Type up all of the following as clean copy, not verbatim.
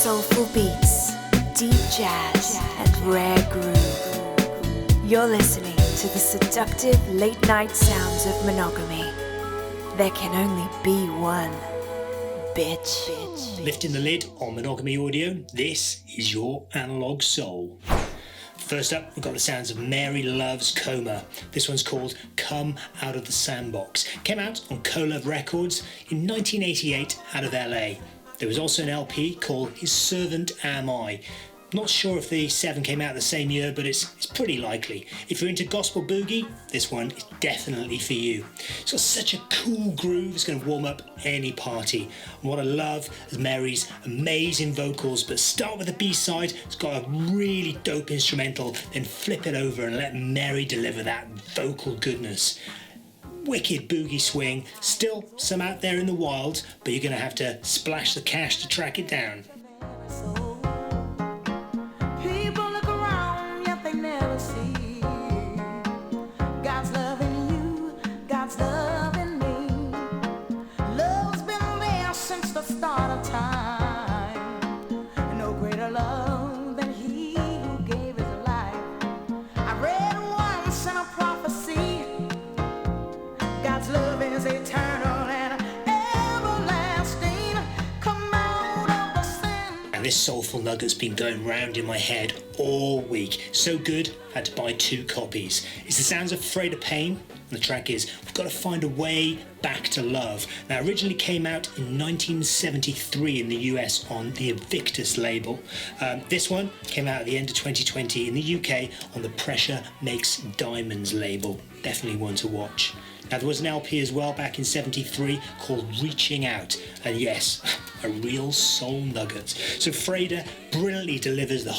soulful beats, deep jazz, and rare groove. You're listening to the seductive late-night sounds of monogamy. There can only be one, bitch. Lifting the lid on monogamy audio, this is your Analog Soul. First up, we've got the sounds of Mary Love's Coma. This one's called Come Out of the Sandbox. Came out on CoLove Records in 1988 out of LA. There was also an LP called His Servant Am I. Not sure if the 7 came out the same year, but it's pretty likely. If you're into gospel boogie, this one is definitely for you. It's got such a cool groove, it's going to warm up any party. And what I love is Mary's amazing vocals, but start with the B-side, it's got a really dope instrumental, then flip it over and let Mary deliver that vocal goodness. Wicked boogie swing, still some out there in the wild, but you're going to have to splash the cash to track it down. This soulful nugget's been going round in my head all week. So good, had to buy 2 copies. It's the sounds of Freda Payne, and the track is We've Got to Find a Way Back to Love. Now, originally came out in 1973 in the US on the Invictus label. This one came out at the end of 2020 in the UK on the Pressure Makes Diamonds label. Definitely one to watch. Now, there was an LP as well back in 73 called Reaching Out, and yes, a real soul nugget. So Freda brilliantly delivers the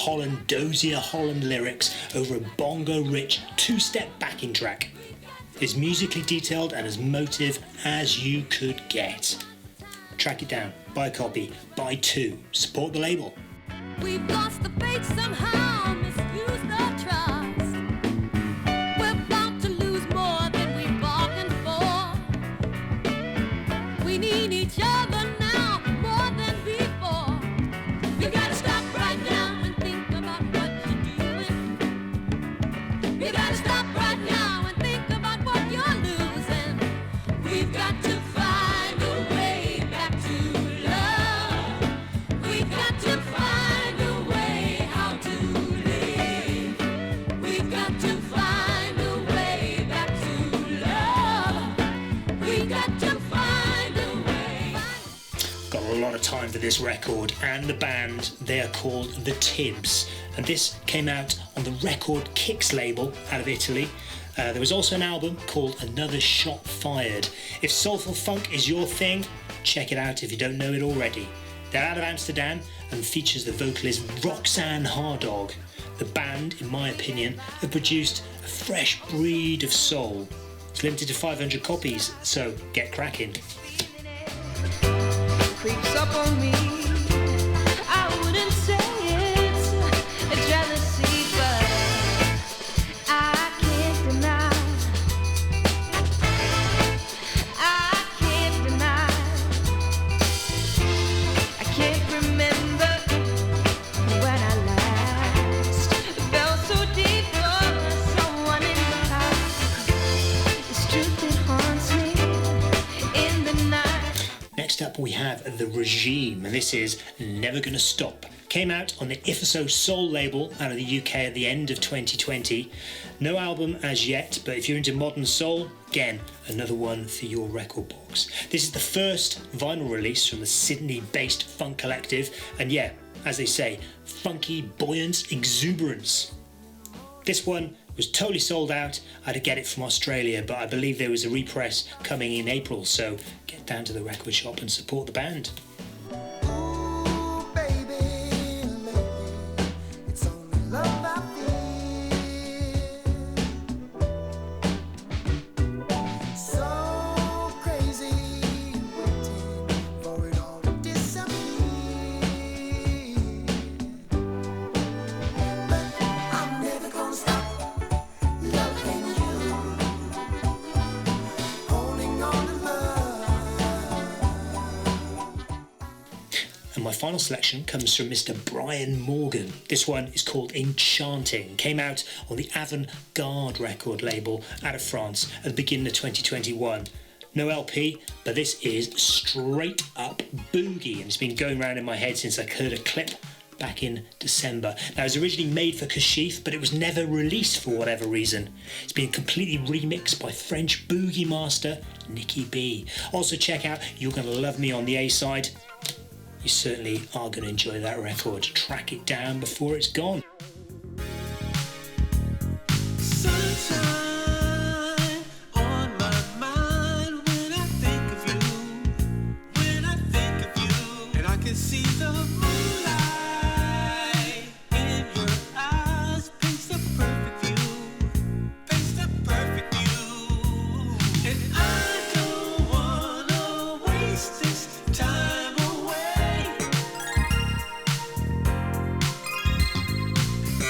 Dozier Holland lyrics over a bongo-rich 2-step backing track. It's musically detailed and as motive as you could get. Track it down, buy a copy, buy 2, support the label. We've lost the faith somehow, misused the trust. We're about to lose more than we bargained for. We need each other now more than before. You gotta stop right now and think about what you're doing. You gotta stop right now and think about what you're losing. We've got to find a way back to love. We've got to find a way how to live. We've got to find a way back to love. We've got to find a way. Got a lot of time for this record, and the band, they are called the Tibbs, and this came out on the Record Kicks label out of Italy. There was also an album called Another Shot Fired. If soulful funk is your thing, check it out if you don't know it already. They're out of Amsterdam and features the vocalist Roxanne Hardog. The band, in my opinion, have produced a fresh breed of soul. It's limited to 500 copies, so get cracking. Creeps up on me. I wouldn't say it's a jealousy, but I can't deny. I can't deny. I can't remember when I last felt so deep for someone in the past. It's truth that haunts me in the night. Next up we have The Regime, and this is Never Gonna Stop. Came out on the Izipho Soul label out of the UK at the end of 2020. No album as yet, but if you're into modern soul, again, another one for your record box. This is the first vinyl release from the Sydney-based funk collective, and yeah, as they say, funky, buoyant exuberance. This one was totally sold out. I had to get it from Australia, but I believe there was a repress coming in April, so get down to the record shop and support the band. Ooh, baby, it's only love I feel. So crazy, waiting for it all to disappear. But I'm never gonna stop loving you, holding on to love. final selection comes from Mr. Brian Morgan. This one is called Enchanting. Came out on the Avant Garde record label out of France at the beginning of 2021. No LP, but this is straight up boogie, and it's been going around in my head since I heard a clip back in December. Now, it was originally made for Kashif, but it was never released for whatever reason. It's been completely remixed by French boogie master Nicky B. Also check out You're Gonna Love Me on the A-side. You certainly are going to enjoy that record. Track it down before it's gone. Sunshine on my mind when I think of you, when I think of you, and I can see the moonlight in your eyes, paints the perfect view, paints the perfect view, and I don't wanna waste this time away.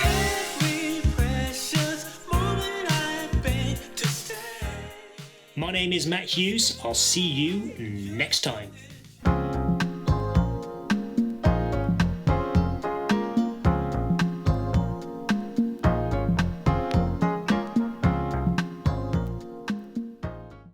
Every precious moment I bet to stay. My name is Matt Hughes. I'll see you next time.